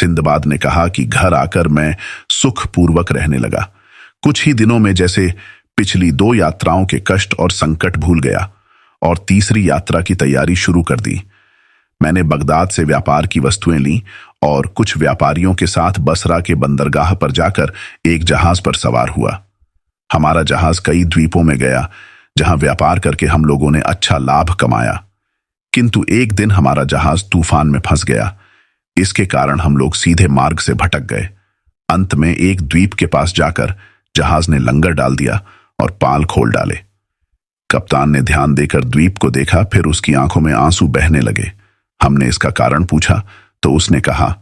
Sinbad ने कहा कि घर आकर मैं सुखपूर्वक रहने लगा। कुछ ही दिनों में जैसे पिछली 2 यात्राओं के कष्ट और संकट भूल गया और तीसरी यात्रा की तैयारी शुरू कर दी। मैंने बगदाद से व्यापार की वस्तुएं ली और कुछ व्यापारियों के साथ बसरा के बंदरगाह पर जाकर एक जहाज पर सवार हुआ। हमारा जहाज कई द्वीपों में गया जहां व्यापार करके हम लोगों ने अच्छा लाभ कमाया, किंतु एक दिन हमारा जहाज तूफान में फंस गया। इसके कारण हम लोग सीधे मार्ग से भटक गए। अंत में एक द्वीप के पास जाकर जहाज ने लंगर डाल दिया और पाल खोल डाले। कप्तान ने ध्यान देकर द्वीप को देखा, फिर उसकी आंखों में आंसू बहने लगे। हमने इसका कारण पूछा तो उसने कहा,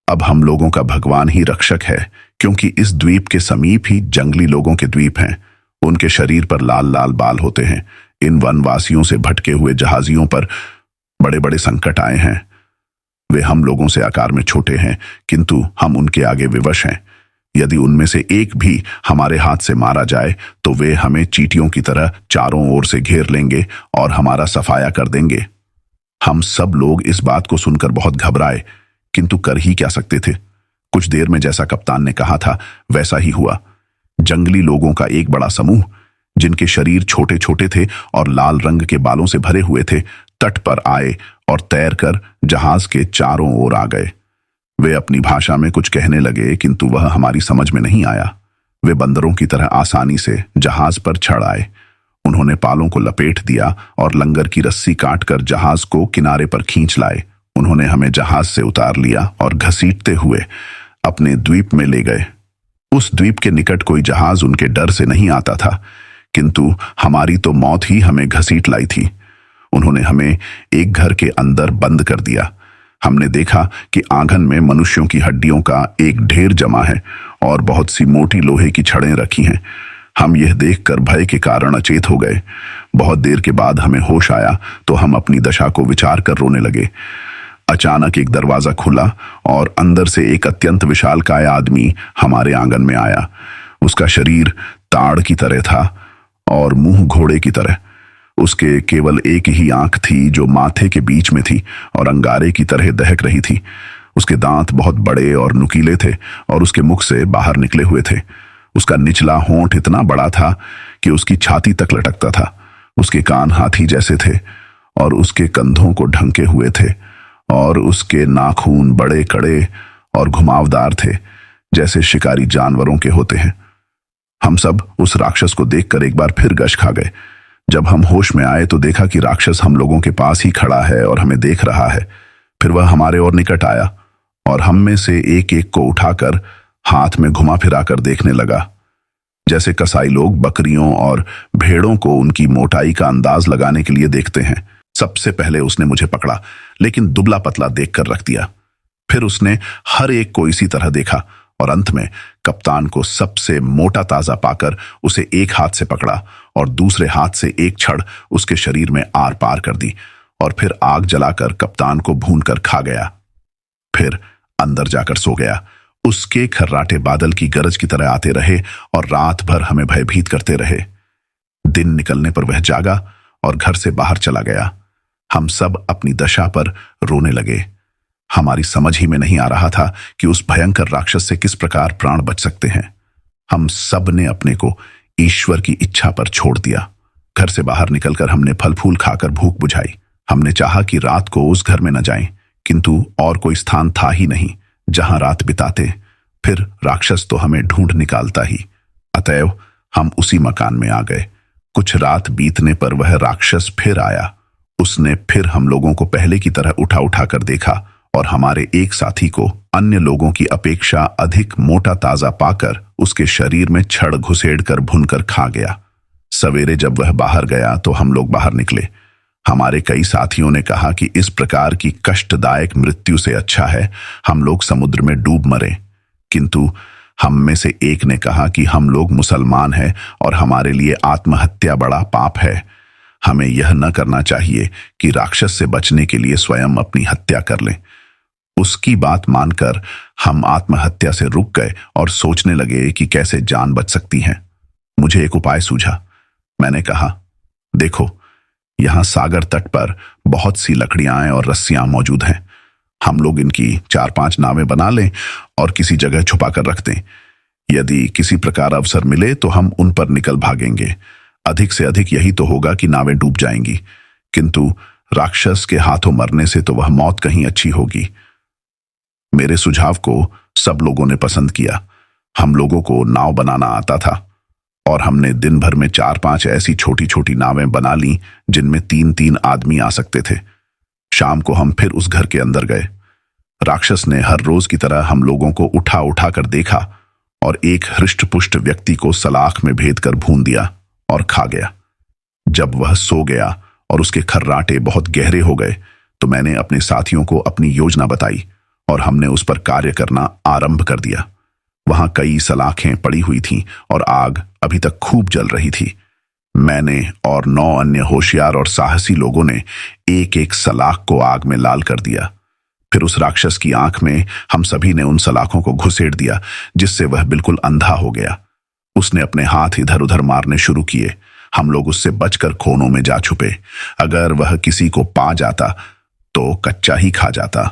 अब हम लोगों का भगवान ही रक्षक है, क्योंकि इस द्वीप के समीप ही जंगली लोगों के द्वीप हैं। उनके शरीर पर लाल लाल बाल होते हैं। इन वनवासियों से भटके हुए जहाजियों पर बड़े बड़े संकट आए हैं। वे हम लोगों से आकार में छोटे हैं, किंतु हम उनके आगे विवश हैं। यदि उनमें से एक भी हमारे हाथ से मारा जाए तो वे हमें चींटियों की तरह चारों ओर से घेर लेंगे और हमारा सफाया कर देंगे। हम सब लोग इस बात को सुनकर बहुत घबराए, किंतु कर ही क्या सकते थे। कुछ देर में जैसा कप्तान ने कहा था वैसा ही हुआ। जंगली लोगों का एक बड़ा समूह, जिनके शरीर छोटे छोटे थे और लाल रंग के बालों से भरे हुए थे, तट पर आए और तैरकर जहाज के चारों ओर आ गए। वे अपनी भाषा में कुछ कहने लगे, किंतु वह हमारी समझ में नहीं आया। वे बंदरों की तरह आसानी से जहाज पर चढ़ आए। उन्होंने पालों को लपेट दिया और लंगर की रस्सी काटकर जहाज को किनारे पर खींच लाए। उन्होंने हमें जहाज से उतार लिया और घसीटते हुए अपने द्वीप में ले गए। उस द्वीप के निकट कोई जहाज उनके डर से नहीं आता था, किंतु हमारी तो मौत ही हमें घसीट लाई थी। उन्होंने हमें एक घर के अंदर बंद कर दिया। हमने देखा कि आंगन में मनुष्यों की हड्डियों का एक ढेर जमा है और बहुत सी मोटी लोहे की छड़ें रखी हैं। हम यह देखकर भय के कारण अचेत हो गए। बहुत देर के बाद हमें होश आया तो हम अपनी दशा को विचार कर रोने लगे। अचानक एक दरवाजा खुला और अंदर से एक अत्यंत विशालकाय आदमी हमारे आंगन में आया। उसका शरीर ताड़ की तरह था और मुंह घोड़े की तरह। उसके केवल एक ही आंख थी जो माथे के बीच में थी और अंगारे की तरह दहक रही थी। उसके दांत बहुत बड़े और नुकीले थे और उसके मुख से बाहर निकले हुए थे। उसका निचला होंठ इतना बड़ा था कि उसकी छाती तक लटकता था। उसके कान हाथी जैसे थे और उसके कंधों को ढंके हुए थे और उसके नाखून बड़े कड़े और घुमावदार थे, जैसे शिकारी जानवरों के होते हैं। हम सब उस राक्षस को देखकर एक बार फिर गश खा गए। जब हम होश में आए तो देखा कि राक्षस हम लोगों के पास ही खड़ा है और हमें देख रहा है। फिर वह हमारे ओर निकट आया और हम में से एक एक को उठाकर हाथ में घुमा फिरा कर देखने लगा, जैसे कसाई लोग बकरियों और भेड़ों को उनकी मोटाई का अंदाज लगाने के लिए देखते हैं। सबसे पहले उसने मुझे पकड़ा, लेकिन दुबला पतला देखकर रख दिया। फिर उसने हर एक को इसी तरह देखा और अंत में कप्तान को सबसे मोटा ताजा पाकर उसे एक हाथ से पकड़ा और दूसरे हाथ से एक छड़ उसके शरीर में आर पार कर दी और फिर आग जलाकर कप्तान को भूनकर खा गया। फिर अंदर जाकर सो गया। उसके खर्राटे बादल की गरज की तरह आते रहे और रात भर हमें भयभीत करते रहे। दिन निकलने पर वह जागा और घर से बाहर चला गया। हम सब अपनी दशा पर रोने लगे। हमारी समझ ही में नहीं आ रहा था कि उस भयंकर राक्षस से किस प्रकार प्राण बच सकते हैं। हम सब ने अपने को ईश्वर की इच्छा पर छोड़ दिया। घर से बाहर निकलकर हमने फल फूल खाकर भूख बुझाई। हमने चाहा कि रात को उस घर में न जाएं, किंतु और कोई स्थान था ही नहीं जहां रात बिताते। फिर राक्षस तो हमें ढूंढ निकालता ही। अतएव हम उसी मकान में आ गए। कुछ रात बीतने पर वह राक्षस फिर आया। उसने फिर हम लोगों को पहले की तरह उठा उठा कर देखा और हमारे एक साथी को अन्य लोगों की अपेक्षा अधिक मोटा ताजा पाकर उसके शरीर में छड़ घुसेड़ कर भुनकर खा गया। सवेरे जब वह बाहर गया तो हम लोग बाहर निकले। हमारे कई साथियों ने कहा कि इस प्रकार की कष्टदायक मृत्यु से अच्छा है हम लोग समुद्र में डूब मरें, किंतु हम में से एक ने कहा कि हम लोग मुसलमान हैं और हमारे लिए आत्महत्या बड़ा पाप है। हमें यह न करना चाहिए कि राक्षस से बचने के लिए स्वयं अपनी हत्या कर लें। उसकी बात मानकर हम आत्महत्या से रुक गए और सोचने लगे कि कैसे जान बच सकती है। मुझे एक उपाय सूझा। मैंने कहा, देखो, यहां सागर तट पर बहुत सी लकड़ियां और रस्सियां मौजूद हैं। हम लोग इनकी 4-5 नावें बना लें और किसी जगह छुपा कर रख दें। यदि किसी प्रकार अवसर मिले तो हम उन पर निकल भागेंगे। अधिक से अधिक यही तो होगा कि नावें डूब जाएंगी, किंतु राक्षस के हाथों मरने से तो वह मौत कहीं अच्छी होगी। मेरे सुझाव को सब लोगों ने पसंद किया। हम लोगों को नाव बनाना आता था और हमने दिन भर में 4-5 ऐसी छोटी छोटी नावें बना ली जिनमें 3-3 आदमी आ सकते थे। शाम को हम फिर उस घर के अंदर गए। राक्षस ने हर रोज की तरह हम लोगों को उठा उठा कर देखा और एक हृष्टपुष्ट व्यक्ति को सलाख में भेद कर भून दिया और खा गया। जब वह सो गया और उसके खर्राटे बहुत गहरे हो गए तो मैंने अपने साथियों को अपनी योजना बताई और हमने उस पर कार्य करना आरंभ कर दिया। वहां कई सलाखें पड़ी हुई थीं और आग अभी तक खूब जल रही थी। मैंने और 9 अन्य होशियार और साहसी लोगों ने एक एक सलाख को आग में लाल कर दिया। फिर उस राक्षस की आंख में हम सभी ने उन सलाखों को घुसेड़ दिया, जिससे वह बिल्कुल अंधा हो गया। उसने अपने हाथ इधर उधर मारने शुरू किए। हम लोग उससे बचकर कोनों में जा छुपे। अगर वह किसी को पा जाता तो कच्चा ही खा जाता।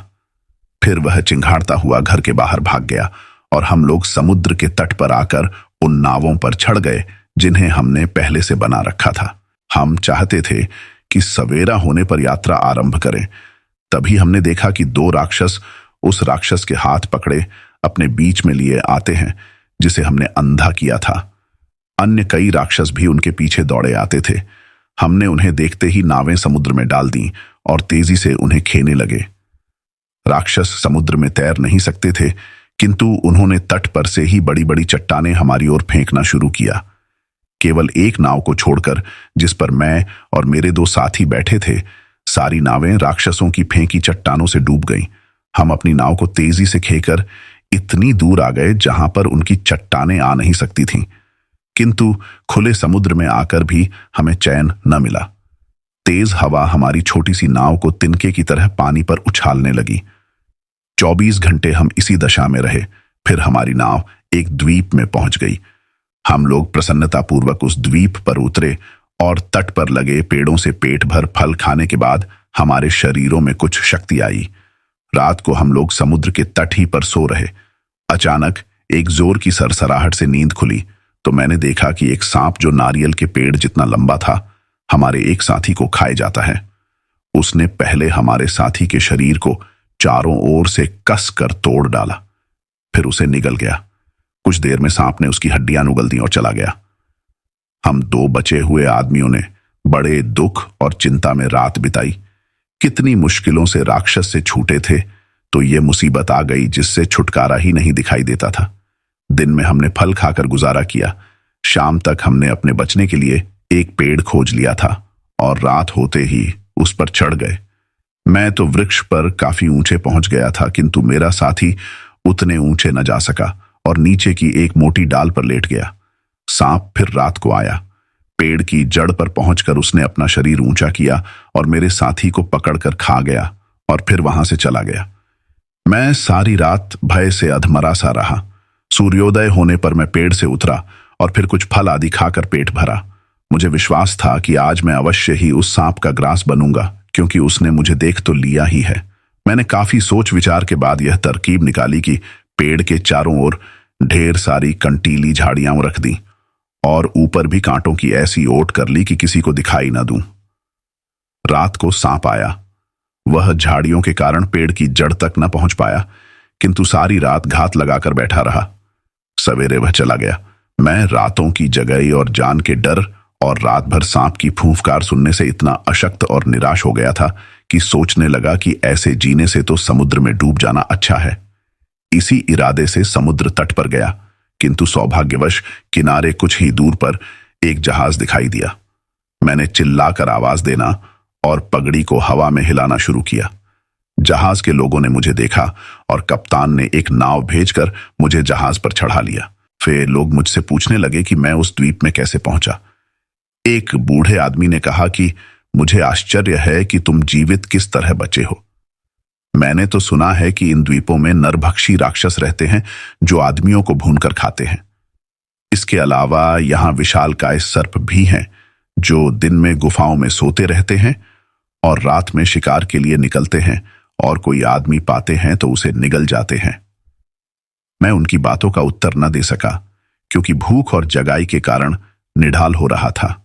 फिर वह चिंघाड़ता हुआ घर के बाहर भाग गया और हम लोग समुद्र के तट पर आकर उन नावों पर चढ़ गए जिन्हें हमने पहले से बना रखा था। हम चाहते थे कि सवेरा होने पर यात्रा आरंभ करें। तभी हमने देखा कि 2 राक्षस उस राक्षस के हाथ पकड़े अपने बीच में लिए आते हैं जिसे हमने अंधा किया था। अन्य कई राक्षस भी उनके पीछे दौड़े आते थे। हमने उन्हें देखते ही नावें समुद्र में डाल दी और तेजी से उन्हें खेने लगे। राक्षस समुद्र में तैर नहीं सकते थे, किंतु उन्होंने तट पर से ही बड़ी बड़ी चट्टानें हमारी ओर फेंकना शुरू किया। केवल एक नाव को छोड़कर, जिस पर मैं और मेरे 2 साथी बैठे थे, सारी नावें राक्षसों की फेंकी चट्टानों से डूब गईं। हम अपनी नाव को तेजी से खेकर इतनी दूर आ गए जहां पर उनकी चट्टानें आ नहीं सकती थीं, किंतु खुले समुद्र में आकर भी हमें चैन न मिला। तेज हवा हमारी छोटी सी नाव को तिनके की तरह पानी पर उछालने लगी। 24 घंटे हम इसी दशा में रहे। फिर हमारी नाव एक द्वीप में पहुंच गई। हम लोग प्रसन्नतापूर्वक उस द्वीप पर उतरे और तट पर लगे पेड़ों से पेट भर फल खाने के बाद हमारे शरीरों में कुछ शक्ति आई। रात को हम लोग समुद्र के तट ही पर सो रहे। अचानक एक जोर की सरसराहट से नींद खुली तो मैंने देखा कि एक सांप जो नारियल के पेड़ जितना लंबा था, हमारे एक साथी को खाए जाता है। उसने पहले हमारे साथी के शरीर को चारों ओर से कस कर तोड़ डाला, फिर उसे निगल गया। कुछ देर में सांप ने उसकी हड्डियां उगल दी और चला गया। हम 2 बचे हुए आदमियों ने बड़े दुख और चिंता में रात बिताई। कितनी मुश्किलों से राक्षस से छूटे थे तो ये मुसीबत आ गई जिससे छुटकारा ही नहीं दिखाई देता था। दिन में हमने फल खाकर गुजारा किया। शाम तक हमने अपने बचने के लिए एक पेड़ खोज लिया था और रात होते ही उस पर चढ़ गए। मैं तो वृक्ष पर काफी ऊंचे पहुंच गया था, किंतु मेरा साथी उतने ऊंचे न जा सका और नीचे की एक मोटी डाल पर लेट गया। सांप फिर रात को आया। पेड़ की जड़ पर पहुंचकर उसने अपना शरीर ऊंचा किया और मेरे साथी को पकड़कर खा गया और फिर वहां से चला गया। मैं सारी रात भय से अधमरा सा रहा। सूर्योदय होने पर मैं पेड़ से उतरा और फिर कुछ फल आदि खाकर पेट भरा। मुझे विश्वास था कि आज मैं अवश्य ही उस सांप का ग्रास बनूंगा, क्योंकि उसने मुझे देख तो लिया ही है। मैंने काफी सोच विचार के बाद यह तरकीब निकाली कि पेड़ के चारों ओर ढेर सारी कंटीली झाड़ियां रख दी और ऊपर भी कांटों की ऐसी ओट कर ली कि किसी को दिखाई ना दूं। रात को सांप आया। वह झाड़ियों के कारण पेड़ की जड़ तक न पहुंच पाया, किंतु सारी रात घात लगाकर बैठा रहा। सवेरे वह चला गया। मैं रातों की जगई और जान के डर और रात भर सांप की फूंफकार सुनने से इतना अशक्त और निराश हो गया था कि सोचने लगा कि ऐसे जीने से तो समुद्र में डूब जाना अच्छा है। इसी इरादे से समुद्र तट पर गया, किंतु सौभाग्यवश किनारे कुछ ही दूर पर एक जहाज दिखाई दिया। मैंने चिल्लाकर आवाज देना और पगड़ी को हवा में हिलाना शुरू किया। जहाज के लोगों ने मुझे देखा और कप्तान ने एक नाव भेजकर मुझे जहाज पर चढ़ा लिया। फिर लोग मुझसे पूछने लगे कि मैं उस द्वीप में कैसे पहुंचा। एक बूढ़े आदमी ने कहा कि मुझे आश्चर्य है कि तुम जीवित किस तरह बचे हो। मैंने तो सुना है कि इन द्वीपों में नरभक्षी राक्षस रहते हैं जो आदमियों को भूनकर खाते हैं। इसके अलावा यहाँ विशालकाय सर्प भी हैं जो दिन में गुफाओं में सोते रहते हैं और रात में शिकार के लिए निकलते हैं और कोई आदमी पाते हैं तो उसे निगल जाते हैं। मैं उनकी बातों का उत्तर न दे सका क्योंकि भूख और जगाई के कारण निढाल हो रहा था।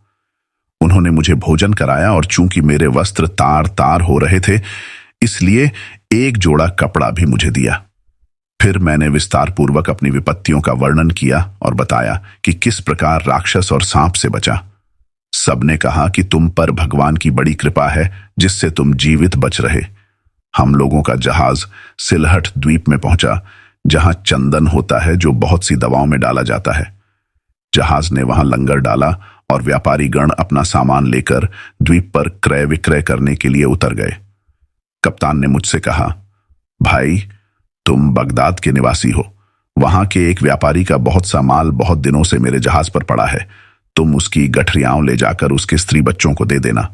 उन्होंने मुझे भोजन कराया और चूंकि मेरे वस्त्र तार तार हो रहे थे इसलिए एक जोड़ा कपड़ा भी मुझे दिया। फिर मैंने विस्तार पूर्वक अपनी विपत्तियों का वर्णन किया और बताया कि किस प्रकार राक्षस और सांप से बचा। सबने कहा कि तुम पर भगवान की बड़ी कृपा है जिससे तुम जीवित बच रहे। हम लोगों का जहाज सिलहट द्वीप में पहुंचा जहां चंदन होता है जो बहुत सी दवाओं में डाला जाता है। जहाज ने वहां लंगर डाला और व्यापारी गण अपना सामान लेकर द्वीप पर क्रय विक्रय करने के लिए उतर गए। कप्तान ने मुझसे कहा, भाई तुम बगदाद के निवासी हो, वहां के एक व्यापारी का बहुत सा माल बहुत दिनों से मेरे जहाज पर पड़ा है। तुम उसकी गठरियां ले जाकर उसके स्त्री बच्चों को दे देना।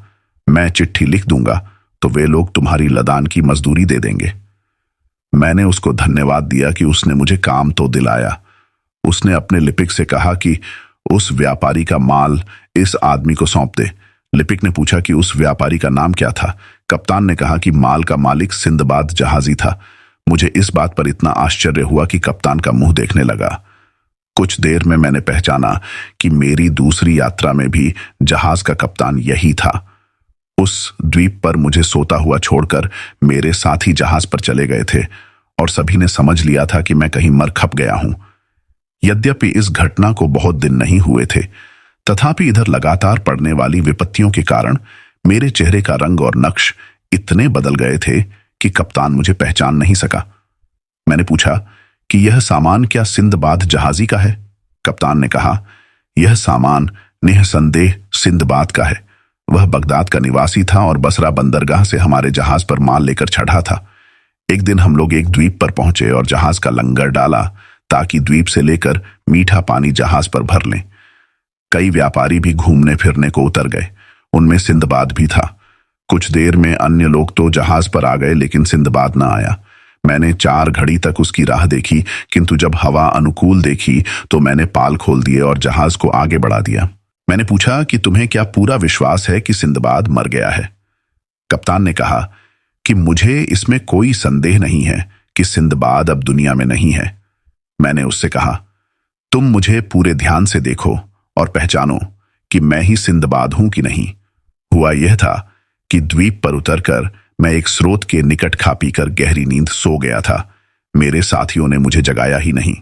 मैं चिट्ठी लिख दूंगा तो वे लोग तुम्हारी लदान की मजदूरी दे देंगे। मैंने उसको धन्यवाद दिया कि उसने मुझे काम तो दिलाया। उसने अपने लिपिक से कहा कि उस व्यापारी का माल इस आदमी को सौंप दे। लिपिक ने पूछा कि उस व्यापारी का नाम क्या था। कप्तान ने कहा कि माल का मालिक सिंदबाद जहाजी था। मुझे इस बात पर इतना आश्चर्य हुआ कि कप्तान का मुंह देखने लगा। कुछ देर में मैंने पहचाना कि मेरी दूसरी यात्रा में भी जहाज का कप्तान यही था। उस द्वीप पर मुझे सोता हुआ छोड़कर मेरे साथी जहाज पर चले गए थे और सभी ने समझ लिया था कि मैं कहीं मर खप गया हूं। यद्यपि इस घटना को बहुत दिन नहीं हुए थे, तथापि इधर लगातार पड़ने वाली विपत्तियों के कारण मेरे चेहरे का रंग और नक्श इतने बदल गए थे कि कप्तान मुझे पहचान नहीं सका। मैंने पूछा कि यह सामान क्या सिंदबाद जहाजी का है? कप्तान ने कहा, यह सामान निःसंदेह सिंदबाद का है। वह बगदाद का निवासी था और बसरा बंदरगाह से हमारे जहाज पर माल लेकर चढ़ा था। एक दिन हम लोग एक द्वीप पर पहुंचे और जहाज का लंगर डाला ताकि द्वीप से लेकर मीठा पानी जहाज पर भर लें। कई व्यापारी भी घूमने फिरने को उतर गए, उनमें सिंदबाद भी था। कुछ देर में अन्य लोग तो जहाज पर आ गए लेकिन सिंदबाद न आया। मैंने 4 घड़ी तक उसकी राह देखी, किंतु जब हवा अनुकूल देखी तो मैंने पाल खोल दिए और जहाज को आगे बढ़ा दिया। मैंने पूछा कि तुम्हें क्या पूरा विश्वास है कि सिंदबाद मर गया है? कप्तान ने कहा कि मुझे इसमें कोई संदेह नहीं है कि सिंदबाद अब दुनिया में नहीं है। मैंने उससे कहा, तुम मुझे पूरे ध्यान से देखो और पहचानो कि मैं ही सिंदबाद हूं कि नहीं। हुआ यह था कि द्वीप पर उतरकर मैं एक स्रोत के निकट खा पीकर गहरी नींद सो गया था। मेरे साथियों ने मुझे जगाया ही नहीं।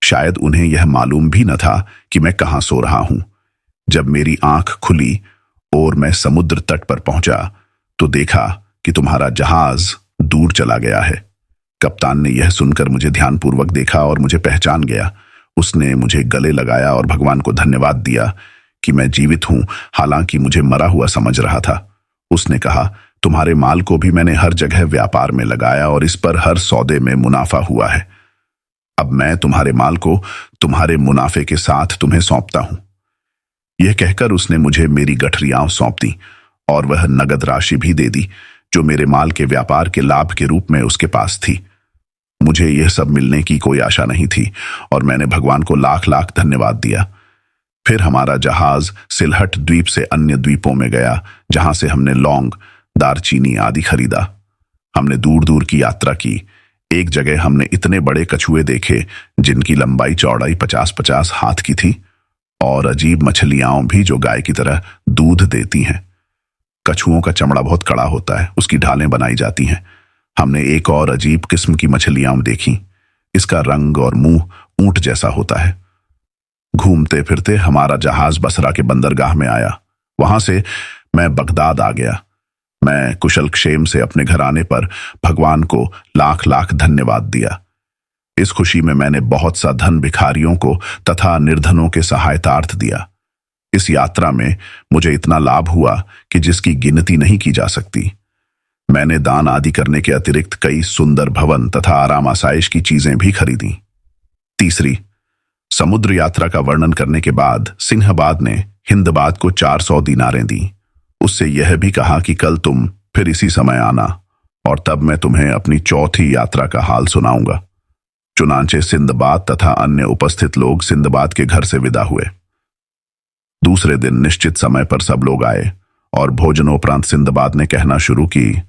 शायद उन्हें यह मालूम भी न था कि मैं कहां सो रहा हूं। जब मेरी आंख खुली और मैं समुद्र तट पर पहुंचा तो देखा कि तुम्हारा जहाज दूर चला गया है। कप्तान ने यह सुनकर मुझे ध्यानपूर्वक देखा और मुझे पहचान गया। उसने मुझे गले लगाया और भगवान को धन्यवाद दिया कि मैं जीवित हूं, हालांकि मुझे मरा हुआ समझ रहा था। उसने कहा, तुम्हारे माल को भी मैंने हर जगह व्यापार में लगाया और इस पर हर सौदे में मुनाफा हुआ है। अब मैं तुम्हारे माल को तुम्हारे मुनाफे के साथ तुम्हें सौंपता हूं। यह कहकर उसने मुझे मेरी गठरियां सौंप दी और वह नगद राशि भी दे दी जो मेरे माल के व्यापार के लाभ के रूप में उसके पास थी। मुझे यह सब मिलने की कोई आशा नहीं थी और मैंने भगवान को लाख लाख धन्यवाद दिया। फिर हमारा जहाज सिलहट द्वीप से अन्य द्वीपों में गया जहां से हमने लौंग, दारचीनी आदि खरीदा। हमने दूर दूर की यात्रा की। एक जगह हमने इतने बड़े कछुए देखे जिनकी लंबाई चौड़ाई 50-50 हाथ की थी और अजीब मछलियां भी जो गाय की तरह दूध देती हैं। कछुओं का चमड़ा बहुत कड़ा होता है, उसकी ढालें बनाई जाती हैं। हमने एक और अजीब किस्म की मछलियां देखी। इसका रंग और मुंह ऊंट जैसा होता है। घूमते फिरते हमारा जहाज बसरा के बंदरगाह में आया। वहां से मैं बगदाद आ गया। मैं कुशल क्षेम से अपने घर आने पर भगवान को लाख लाख धन्यवाद दिया। इस खुशी में मैंने बहुत सा धन भिखारियों को तथा निर्धनों के सहायतार्थ दिया। इस यात्रा में मुझे इतना लाभ हुआ कि जिसकी गिनती नहीं की जा सकती। मैंने दान आदि करने के अतिरिक्त कई सुंदर भवन तथा आराम आसाइश की चीजें भी खरीदी। तीसरी, समुद्र यात्रा का वर्णन करने के बाद सिंहबाद ने हिंदबाद को 400 दीनारें दी। उससे यह भी कहा कि कल तुम फिर इसी समय आना और तब मैं तुम्हें अपनी चौथी यात्रा का हाल सुनाऊंगा। चुनांचे सिंदबाद तथा अन्य उपस्थित लोग सिंदबाद के घर से विदा हुए। दूसरे दिन निश्चित समय पर सब लोग आए और भोजनोपरांत सिंदबाद ने कहना शुरू की,